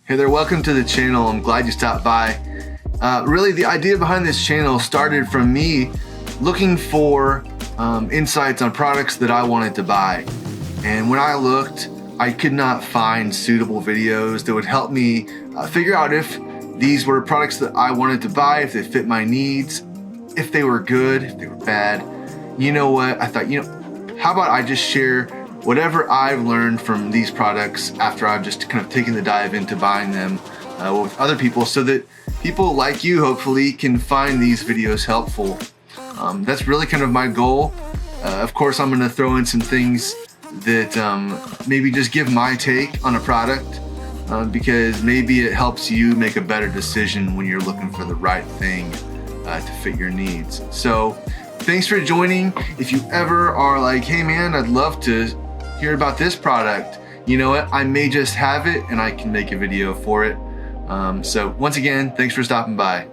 Hey there, welcome to the channel. I'm glad you stopped by. Really, the idea behind this channel started from me looking for insights on products that I wanted to buy. And when I looked, I could not find suitable videos that would help me figure out if these were products that I wanted to buy, if they fit my needs, if they were good, if they were bad. You know what? I thought, how about I just share whatever I've learned from these products after I've just kind of taken the dive into buying them with other people, so that people like you hopefully can find these videos helpful. That's really kind of my goal. Of course, I'm going to throw in some things that maybe just give my take on a product, because maybe it helps you make a better decision when you're looking for the right thing to fit your needs. So thanks for joining. If you ever are like, hey man, I'd love to hear about this product, you know what? I may just have it and I can make a video for it. So once again, thanks for stopping by.